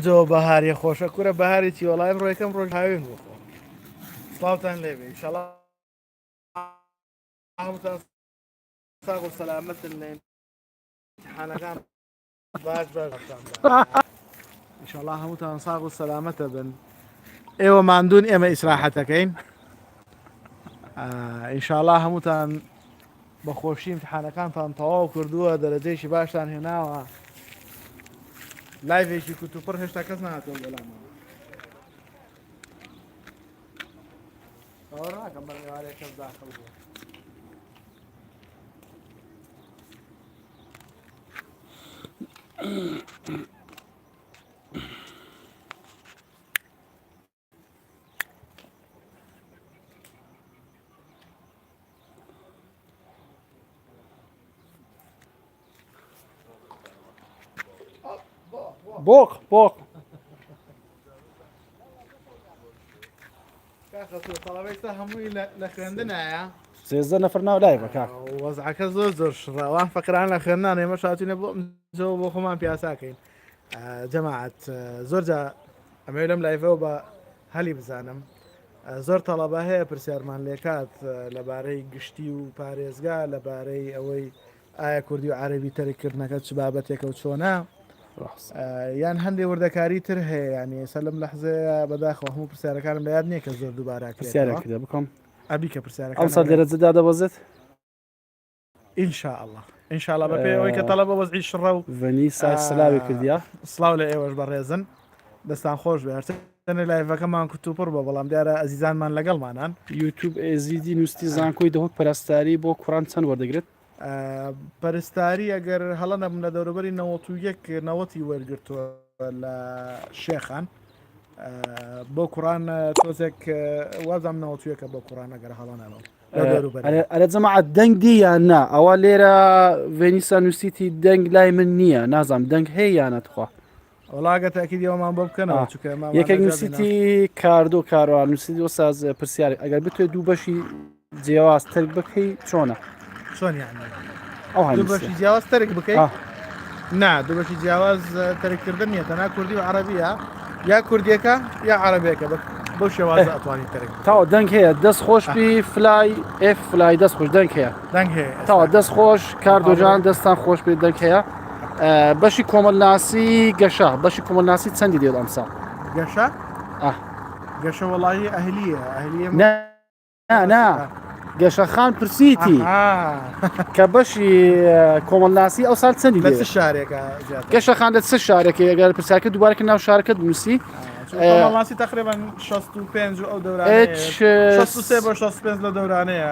جۆ بەهاری خۆشە کوورە بەهارێکی وەڵای ڕۆیەکەم ڕۆژ هاوێن بخۆ سڵاوتان لێبێ ئینشەڵا هەمووتان ساغ و سەلامەتن لە ئیمتیحانەکان باش ئینشەڵا هەمووتان ساغ و سەلامەتە بن ئێوە ماندوون ئێمە ئیسراحەتەکەین ئینشەڵا هەمووتان بەخۆشی ئیمتیحانەکانتان تەواو کردووە دەرەجەیشی باشتان هێناوە لایڤێکی کوتوپڕ هێشتا کەس نهاتەوە بەلامەوە باوەڕ ناکەم بەڕێوارێک کەس داخڵ بووە بۆق تەڵەبەیتە هەمووی لە خوێندنایە سێزدە نەفر ناو لای بە کاک وەزعەکە زۆر شڕەوان فەقران لە خوێندان ئێمە شاتوینە بۆ خۆمان پیاساکەین جەماعەت زۆر جا ئەمە لەم لایڤەوە بە هەلی بزانم زۆر تەڵەبە هەیە پرسیارمان لێکات لەبارەی گشتی و پارێزگا لەبارەی ئەوەی ئایا کوردی و عەرەبی تەرکردنەکە چ بابەتێکە و چۆنە یان هەندێک وردەکاری تر هەیە ینی ئێستا لەم لەحزەیە بەداخەوە هەموو پرسیارەکانم لە یاد نییە کە زۆر دووبارەکرێت بکەم ئەبی کە پرسیارەکە ئەم سەر دەرەجەدا دەبەزێت ئینشاءالله ئینشاءالله بە پێی کە تەڵەبە وەزعی شڕە و ڤەنیسا سلاوی کردیا سڵاو لە ئێوەش بەڕێزن دەستان خۆش بێ هەرچەنە لایڤەکەمان کوتوپڕ بە بەڵام دیارە ئەزیزانمان لەگەڵمانان یوتیوب ئێزیدی نووستی زانکۆی دەهۆک پەرستاری بۆ کوڕان چەند وەردەگرێت پەرستاری ئەگەر هەڵە نەبووم لە دەوروبەری 91 وەرگرتووە لە شێخان بۆ کوڕان تۆزێک وازام 91 بۆ کوڕان ئەگەر هەڵە نەبوو ئەرە جەماعەت دەنگ دی یان نا ئەوە لێرە ڤێنیسا نووسیتی دەنگ لای من نییە نازانم دەنگ هەیە یانەتخوا وڵاگە تاکیدیەوەمان بۆ بکەنەوە چکە یەکێک نووسیتی کاردۆ کاروان نووسیتی وە ساز پرسیاری ئەگەر بتوێت دوو بەشی جیاواز تەرک بکەی چۆنە چۆن ئەو دوو بەشی جیاواز تەرک بکەیت نا دوو بەشی جیاواز تەرکردن نیە تەنها کوردی و عەرەبیە یا کوردیەکە یا عەرەبیەکە بۆ شێوازە ئەتوانی تەرک تاوە دەنگ هەیە دەست خۆشبی فلای ئف فلای دەست خۆش دەنگ هەیە دەنگ هەیە تاوە دەست خۆش کاردۆجان دەستان خۆش بێت دەنگ هەیە بەشی کۆمەلناسی گەشە بەشی کۆمەلناسی چەندی دێت ئەمسا گەشە گەشە وەڵایی ئەهلیە ئەهلیە نا گەشەخان پرسیتی کە بەشی کۆمەلناسی ئەو سال چەندی لە شارێکە گەشەخان لە چ شارێکی ئەگەر پرسیارکە دووبارەکە ناو شارەکە دنووسی کۆمەڵناسی تقریبا 65 ئەو دەورانەیە 63 بۆ 65 لە دەورانەیە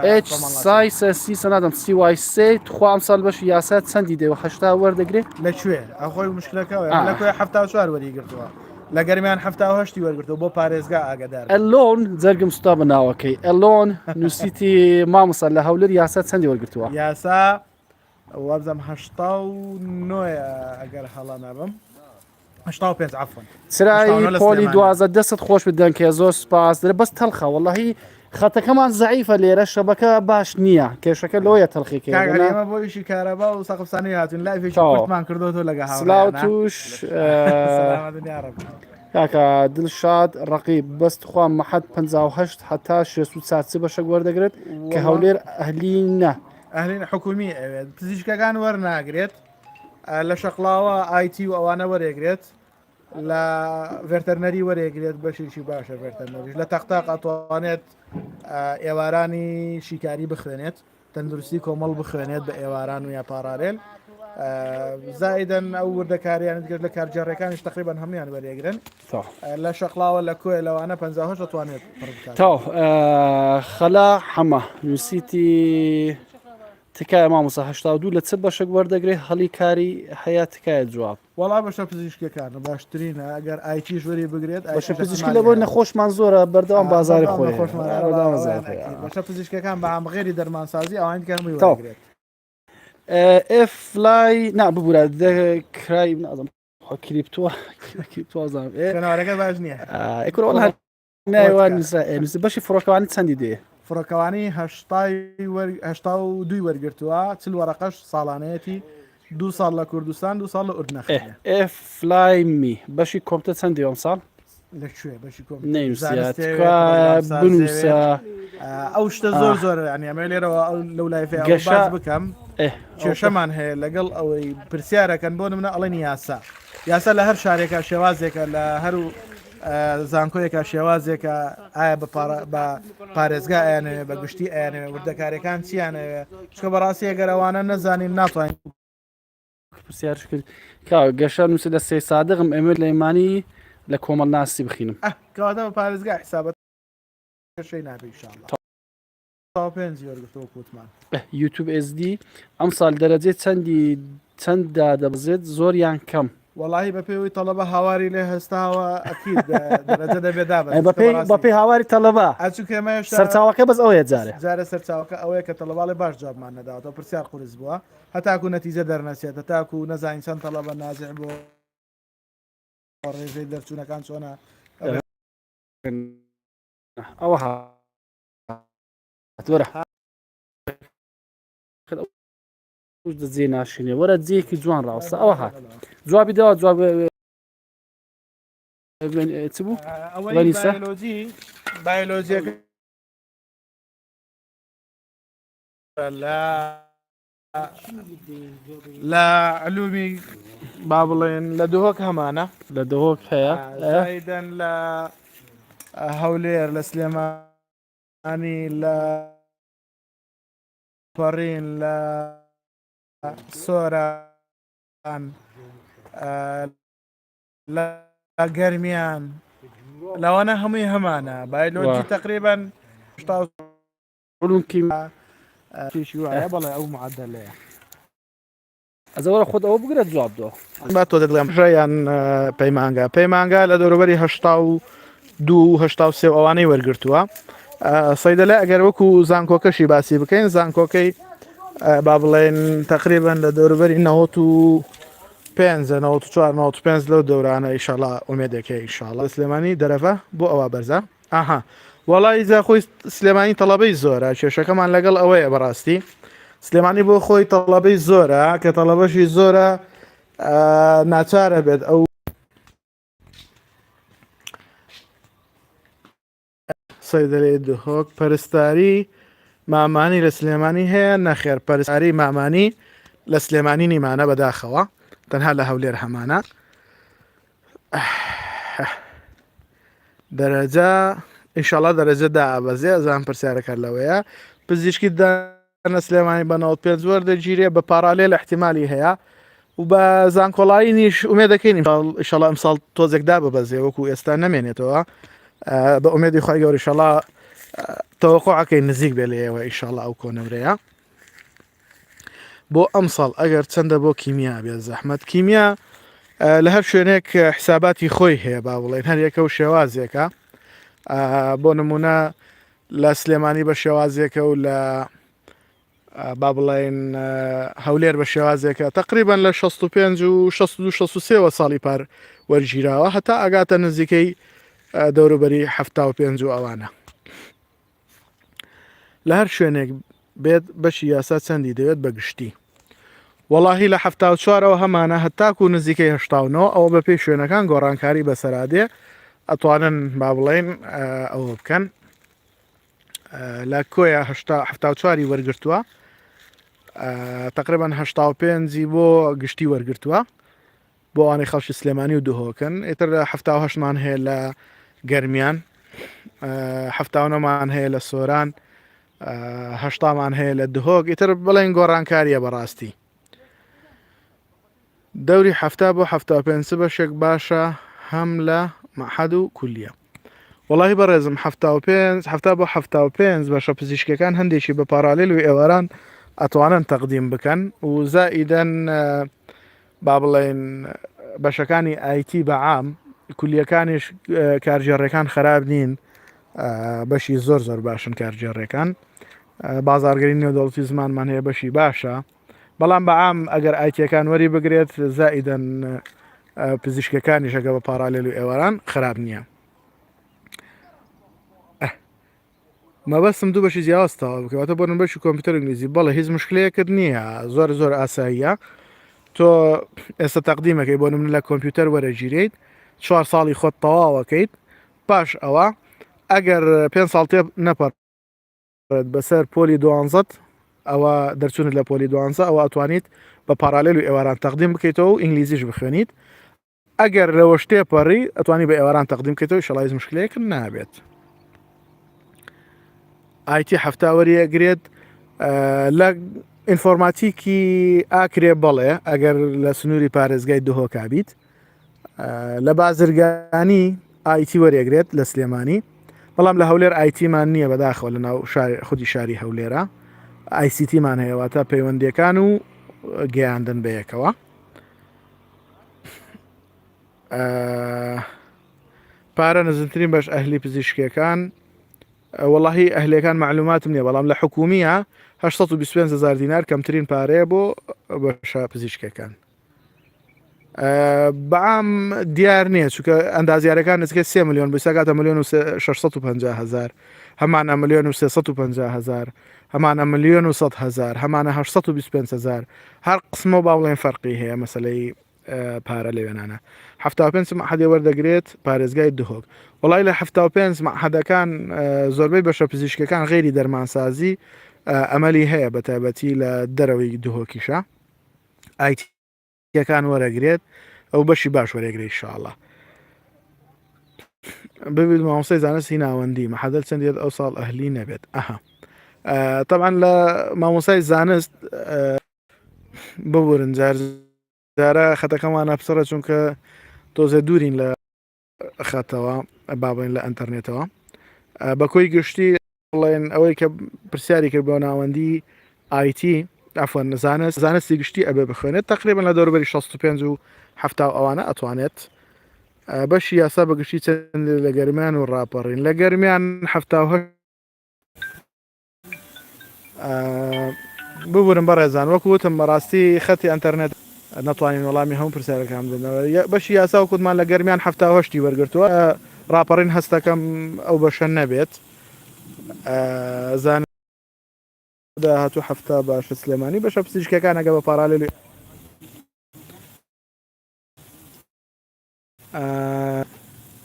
سایسە سی سەنادەم CY3 تخوا ئەمساڵ بەشی یاسا چەندی دێوە 80 وەردەگرێت لەکوێ ئەخۆی مشکلەکەەوە لەکوێ 74 وەریگرتووە لە گەرمیان 78 وەرگرتەوە بۆ پارێزگا ئاگدار ئەلۆن جەرگم سوتا بە ناوەکەی ئەلۆن نووسیتی مامۆسا لە هەولەر یاسا چەندی وەرگرتووە یاسا وەبزەم 89 ئەگەر هەڵا نابم 85 عفوا سرای پۆلی دوازە دەست خۆش بدەنکە زۆر سپاس دەرە بەس تەلخە وەڵڵاهی خەتەکەمان زعیفە لێرە شەبەکە باش نییە کێشەکە لۆیە تەلخیکە ئێمە بۆ ئیشی کارەبا و سەقفسانی هاتون لایڤێکمان کردوەوە لەگە سلااو توش کاکە دڵشاد ڕقی بەست خوا مەحەد 58 هەتا 64 بەشە وەردەگرێت کە هەولێر ئەهلینە ئەهلین حکومی ئەوێت پزیشکەکان وەرناگرێت لە شەقلاوە ئایتی و ئەوانە وەرێگرێت لە ڤێرتەرنەری وەرێگرێت بەشێکی باشە ڤێرتەرنەریش لە تەختاق ئەتوانێت ئێوارانی شیکاری بخوێنێت تەندروستی کۆمەڵ بخوێنێت بە ئێواران و یا پارالێل زایدەن ئەو وردەکاریانت کرد لە کارجارڕێکانیش تقریبان هەمویان وەرێگرن لە شەقلاوە لە کوێ لەوانە 58 دەتوانێت خەلا حەمە نووسیتی تکایە مامۆسا 82 لە چ بەشێک وەردەگرێت هەڵی کاری هەیە تکایە جواب وەڵا بەشە پزیشکەکانە باشترینە ئەگەر ئایتیش وەری بگرێت بەشە پزیشکی لە بۆی نەخۆشمان زۆرە بەردەوام بازاری خۆی بەشە پزیشکەکان بە ئامغێری دەرمانسازی ئەوان کەمەوەگرێت فلای نا ببوورە دەکرای نازم کلیپتوازانەوەەکە باش نییە نایوان نووسی بەشی فڕۆکەوانی چەندی دێ فڕۆکەوانی 82 وەرگرتووە چل وەرەقەش ساڵانەتی 2 ساڵ لە کوردستان 2 ساڵ لە ئوردنەخانە فلای می بەشی کۆمپیوتەر چەندی ئەم ساڵ لەکوێ بەشی کۆم نەنووسیات بنووسە بنووسە ئەو شتە زۆر زۆر ینی ئەمە لێرەوە لەو لایفێ باز بکەم کێشەمان هەیە لەگەڵ ئەوەی پرسیارەکەن بۆ منە ئەڵێن یاسا لە هەر شارێکە شێوازێکە لە هەر زانکۆیەکە شێوازێکە ئایا بە پارێزگا ئەیانەوێ بە گشتی ئەیانەوێ وردەکارەکان چیانەوێ چکە بەڕاستی ئەگەرەوانە نەزانین ناتوانین پرسیارش کرد گەشە نووسی لە سێ سادقم ئەمە لەیمانی لە کۆمەڵ ناسی بخینم کەواتە بە پارێزگا حسابەت شەی نابێ ئینشاءالله تا 5 وەرگرتەوە کوتمان یوتیوب SD ئەم ساڵ دەرەجێ چەنددا دەبزێت زۆریان کەم وڵی بە پێوەی تەڵەبە هاواری لێ هەستاوە ئەکید دەرەجە دەبێدا بەپی هاواری تەلەبا ئەچکێمە سەرچاوەکە بەس ئەوەیە جارە سەرچاوەکە ئەوەیە کە تەڵەباڵی باش جوابمان نەداوەتەوە پرسیار قورس بووە هەتاکو نەتیجە دەرنەسێت هەتاکو نەزانین چەند تەڵەبە نازیع بۆ ڕێژەی دەرچوونەکان چۆنە ئەوە وەرە دەجێ ناشینێ وەرە جێکی جوان ڕاوستە ئەوە هات جوابی داوە جواب چ بوو بایۆلۆجیەکە لە علومی با بڵێن لە دهۆک هەمانە لە دهۆک هەیە زایدەن لە هەولێر لە سلێمانی لە پەڕین لە سۆران لە گەرمیان لەوانە هەمووی هەمانە بایۆلۆجی تقریبا بەڵێ ئەو معدلەیە ئەزەوەرە خۆت ئەوە بگرێت جواب دۆ با تۆ دەگڵێم ژیان پەیمانگا لە دەوروبەری 82 ئەوانەی وەرگرتووە سەیدەلە ئەگەر وەکو زانکۆکەشی باسی بکەین زانکۆکەی با بڵێن تقریبا لە دەوروبەری 95 لەو دەورانە ئیشەڵا ئومێدەکەی ئیشاڵە سلێمانی دەرەفە بۆ ئەوە بەرزە ئاها وەڵی جا خۆی سلێمانی تەڵەبەی زۆرە کێشەکەمان لەگەڵ ئەوەیە بەڕاستی سلێمانی بۆ خۆی تەڵەبەی زۆرە کە تەڵەبەشی زۆرە ناچارە بێت ئەو سەیدەلێ دهۆک پەرستاری مامانی لە سلێمانی هەیە نەخێر پەرستاری مامانی لە سلێمانی نیمانە بەداخەوە تەنها لە هەولێر هەمانە دەرەجە ئینشاڵڵا دەرەجە دابەزێ ئەزان پرسیارەکە لەوەیە پزیشکی دانە سلێمانی بە 95 وەردەگیرێ بە پاراالێل احتیمالی هەیە و بە زانکۆڵایی نیش ئومێ دەکەین ئینشاڵڵا ئەمساڵ تۆزێکدا ببەزێ وەکو ئێستا نەمێنێتەوە بە ئومێدی خۆی گەوری ئینشاڵڵا تەوەقعەکەی نزیک بێ لێەوە ئینشاڵڵا ئەو کۆنەورەیە بۆ ئەمساڵ ئەگەر چەندە بۆ کیمیا بێت زەحمەت کیمیا لە هەر شوێنێک حساباتی خۆی هەیە با بڵێن هەر یەکە و شێوازێکە بۆ نمونە لە سلێمانی بە شێوازێکە و لە با بڵێن هەولێر بە شێوازێکە تقریبان لە 65 و 63 ساڵی پار وەرگیراوە هەتا ئەگاتە نزیکەی دەوروبەری 75 ئەوانە لە هەر شوێنێک بێت بەشی یاسا چەندی دەوێت بەگشتی وەڵاهی لە 74ەوە هەمانە هەتاکو نزیکەی 89 ئەوە بە پێی شوێنەکان گۆڕانکاری بەسەرادێ ئەتوانن با بڵێن ئەوە بکەن لە کۆیە 74 وەرگرتووە تقریبا 85 بۆ گشتی وەرگرتووە بۆ ئەوانەی خەڵکی سلێمانی و دهۆکن ئیتر 78مان هەیە لە گەرمیان 79مان هەیە لە سۆران 8مان هەیە لە دهۆک ئیتر بڵێن گۆڕانکاریە بەڕاستی دەوری 70 بۆ 75 بەشێک باشە هەم لە مەحەد و کولیە وڵی بەڕێزم 75 بۆ 75 بەشە پزیشکەکان هەندێکی بە پاراالێل و ئێواران ئەتوانن تەقدیم بکەن و زائیدەن با بڵێن بەشەکانی ئایتی بەعام کولیەکانیش کارژێڕەکان خراپ نین بەشی زۆر باشن کارژێڕەکان بازارگەری نێودەوڵەتی زمانمان هەیە بەشی باشە بەڵام بەعام ئەگەر ئایتیەکان وەری بگرێت زائیدەن پزیشکەکانیش ئەگە بە پاراالێل و ئێواران خراپ نییە مەبەستم دوو بەشی جیاوازتەوە بکەواتە بۆ بەشی کۆمپیوتەر ئینگلیزی بەڵێ هیچ مشکلەیەکرد نییە زۆر ئاساییە تۆ ئێستا تەقدیمەکەی بۆ نمونە لە کۆمپیوتەر وەرەگیرێیت 4 ساڵی خۆت تەواوەکەیت پاش ئەوە ئەگەر 5 ساڵ تێ نەپەڕێت بەسەر پۆلی دوانزەت ئەوە دەرچوونت لە پۆلی دوانزە ئەوە ئەتوانیت بە پارالێل و ئێواران تەقدیم بکەیتەوە و ئینگلیزیش بخوێنیت ئەگەر لەوە شتێپەڕی ئەتوانی بە ئێواران تەقدیم بکەیتەوە شەڵایز مشکلەیەک نابێت ئایتی هەفتاوەری ئەگرێت لە ئینفۆرماتیکی ئاکرێ بەڵێ ئەگەر لە سنووری پارێزگای دهۆکا بیت لە بازرگانی ئایتی وەرێگرێت لە سلێمانی بەڵام لە هەولێر ئایتیمان نییە بەداخەوە لە ناو خودی شاری هەولێرە ئایسیتیمان هەیەواتە پەیوەندیەکان و گەیاندن بەیەکەوە پارە نزمترین بەش ئەهلی پزیشکیەکان وەڵاهی ئەهلەکان معلوماتم نییە بەڵام لە حکومیە 825,000 دینار کەمترین پارەیە بۆ بەشە پزیشکەکان بەعام دیار نییە چونکە ئەندازیارەکان نزیکە 3 ملیۆن بساگاتە 1,650,000 هەمانە 1,350,000 هەمانە 1,100,000 هەمانە 825,000 هەر قسمە باوڵێن فەرقی هەیە مەسلەی پارە لەوێنانە 75 مەحەدێ وەردەگرێت پارێزگای دهۆک وڵای لە 75 مەحەدەکان زۆربەی بەشە پزیشکەکان غێری دەرمانسازی ئەمەلی هەیە بە تایبەتی لە دەرەوەی دهۆکیشە ئایتیەکان وەرەگرێت ئەو بەشی باش وەرەگرێت ئینشاءڵڵا ببیت مامۆستای زانستی ناوەندی مەحەدەل چەندێت ئەو ساڵ ئەهلی نەبێت ئەها طبعا لە مامۆستای زانست ببورن جارە خەتەکەمانە پسڕە چونکە تۆزە دوورین لە خەتەوە بابین لە ئەنتەرنێتەوە بەکۆی گشتی بڵێن ئەوەی کە پرسیاری کرد بۆ ناوەندی ئایتی ئەفۆن زانستی گشتی ئەبێ بخوێنێت تقریبا لە دەوروبەری 65 و 70 ئەوانە ئەتوانێت بەشی یاسا بەگشتی چەند لە گەرمیان و ڕاپەڕین لە گەرمیان 70 ببورن بەڕێزان وەکوتم بەڕاستی خەتی ئەنتەرنێت نەتوانین وەڵامی هەموو پرسیارەکان بدەنەوە بەشی یاسا وەکوتمان لە گەرمیان 70 وەرگرتووە ڕاپەڕین هەستەکەم ئەو بەشە نەبێت زان هاتوو هەفتە باشە سلێمانی بەشە پزیشکەکان ئەگە بە پارالێلی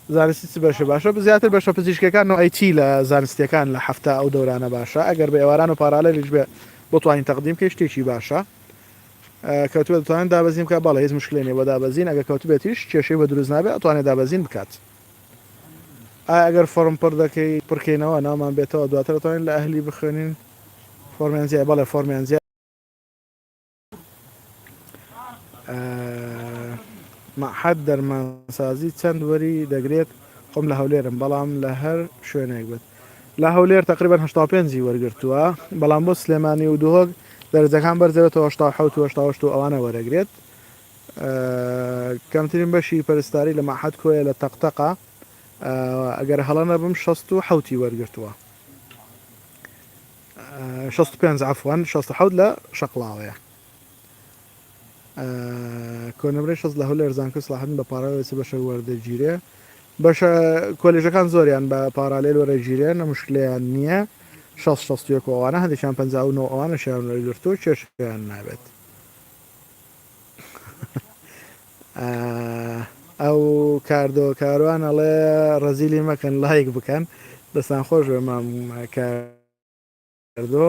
زانستی بەشە باشە زیاتر بەشە پزیشکەکان و ئایتی لە زانستیەکان لە هەفتە ئەو دەورانە باشە ئەگەر بە ئێواران و پارالێلیش بێ بۆ توانین تەقدیم کە شتێکی باشە کەوتوبێت دەتوانین دابەزین بکە باڵە هیچ مشکلێنێ بۆ دابەزین ئەگە کەوتوبێتیش کێشەی بە دروست نابێت ئەتوانێت دابەزین بکات ئەگەر فۆرم پڕ دەکەی پڕکەینەوە نامان بێتەوە دواتر دەتوانین لە ئەهلی بخوێنین فۆرمیان زیای بەڵێ فۆرمیان زیای مەعهەد دەرمانسازی چەند وەری دەگرێت خۆم لە هەولێرم بەڵام لە هەر شوێنێک بێت لە هەولێر تقریبا 85 وەرگرتووە بەڵام بۆ سلێمانی و دهۆک دەرجەکان بەرزەوێتەوە 87 و ئەوانە وەرەگرێت کەمترین بەشی پەرستاری لە مەعهەد کۆیە لە تەقتەقە ئەگەر هەڵە نەبم 67 وەرگرتووە 65 عفوان 67 لە شەقڵاوەیە کۆنەبرەی 6 لە هەولێر زانکۆ سلاحەتن بە پارالێل بەشە وەردەگیرێ بەشە کۆلێژەکان زۆریان بە پارالێل وەرەگیرێن مشکلیان نییە 6 ئەوانە هەندێکیان 59 ئەوانە شیان وەرگرتووە کێشیان نابێت ئەو کاردۆ کاروان ئەڵێ ڕەزیلی مەکەن لایک بکەن دەستان خۆش بێ مام کاردۆ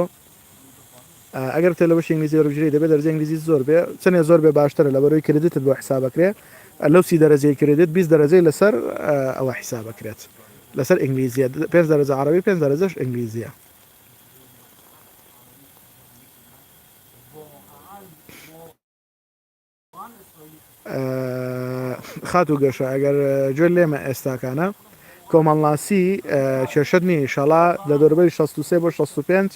ئەگەر تێ لە بەشی ئینگلیزی وەربگیری دەبێت دەرجە ئینگلیزی زۆر بێ چەندێ زۆر بێ باشترە لە بەرەوەی کردیتت بۆ حسابەکرێ لەو 30 دەرەجەی کردێت 20 دەرەجەی لەسەر ئەوە حسابەکرێت لەسەر ئینگلیزیە 5 دەرەجە عەرەبی 5 دەرەجەش ئینگلیزیە خات و گەشە ئەگەر گوێ لێمە ئێستاکانە کۆمەڵناسی کێشت نیە ئینشاڵڵا لە دەوروبەری 63 بۆ 65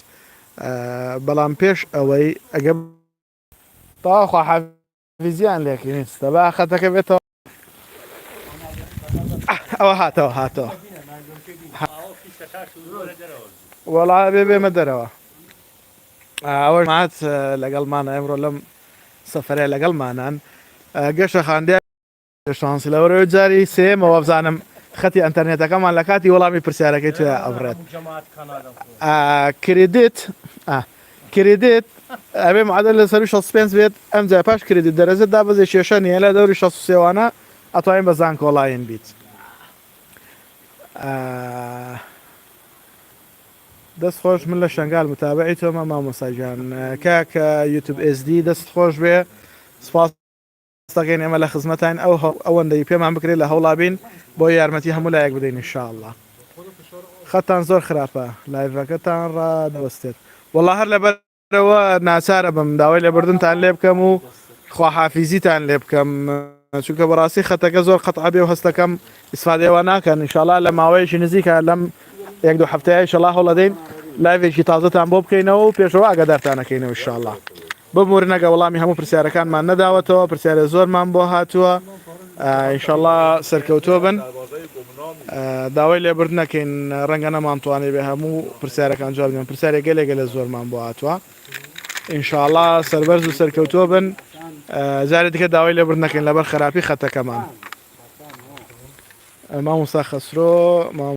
بەڵام پێش ئەوەی ئەگە تاخوا حافیزیان لێکردین ستە خەتەکە بێتەوە ئەوە هاتەوە وەڵا بێمە دەرەوە ئەوە مات لەگەڵمانە ئەمڕۆ لەم سەفەرە لەگەڵمانان گەشە خاندێ شانسی لەوەرەوە جاری سێمەوە بزانم خەتی ئەنتەرنێتەکەمان لە کاتی وەڵامی پرسیارەکەی توێ ئەبرێت کردێت ئەبێ معادل لەسەر 65 بێت ئەم جای پاش کردی دەرەجە دابەزێ شێشە نیە لە دەوری 63وانە ئەتوانین بە زان کۆڵاین بیت دەست خۆش من لە شنگال متابعی تۆمە مامۆساجان کاکە یوتیوب SD دەست خۆش بێ سپاس دەگەین ئێمە لە خزمەتان ئەوەندەی پێمان بکرێت لە هەوڵابین بۆ یارمەتی هەموو لایەک بدەین انشاءالله خەتان زۆر خراپە لایڤەکەتان ڕادوەستێت والله هەر لەبەرەوە ناچارە بم داوای لێبوردنتان لێ بکەم و خواحافیزیتان لێ بکەم چونکە بەڕاستی خەتەکە زۆر قەتع بێ و هەستەکەم ئیسفادەوە ناکەن انشاءالله لە ماوەیەکی نزیکە لەم یەک دوو هەفتەیە انشاءالله هەوڵ دەدەین لایڤێکی تازەتان بۆ بکەینەوە و پێشەوە ئاگادارتانەکەینەوە انشاءالله بمورنەگە وەڵامی هەموو پرسیارەکانمان نەداوەتەوە پرسیارە زۆرمان بۆ هاتووە انشاءالله سەرکەوتووە بن داوای لێبرد نەکەین ڕەنگە نەمانتوانێ بێ هەموو پرسیارەکان جواب بدەین پرسیارێک گەلێ زۆرمان بۆ هاتووە انشاءالله سەربەرز و سەرکەوتووە بن جارێ دیکە داوای لێبرد نەکەین لەبەر خراپی خەتەکەمان مامۆستا خەسرۆ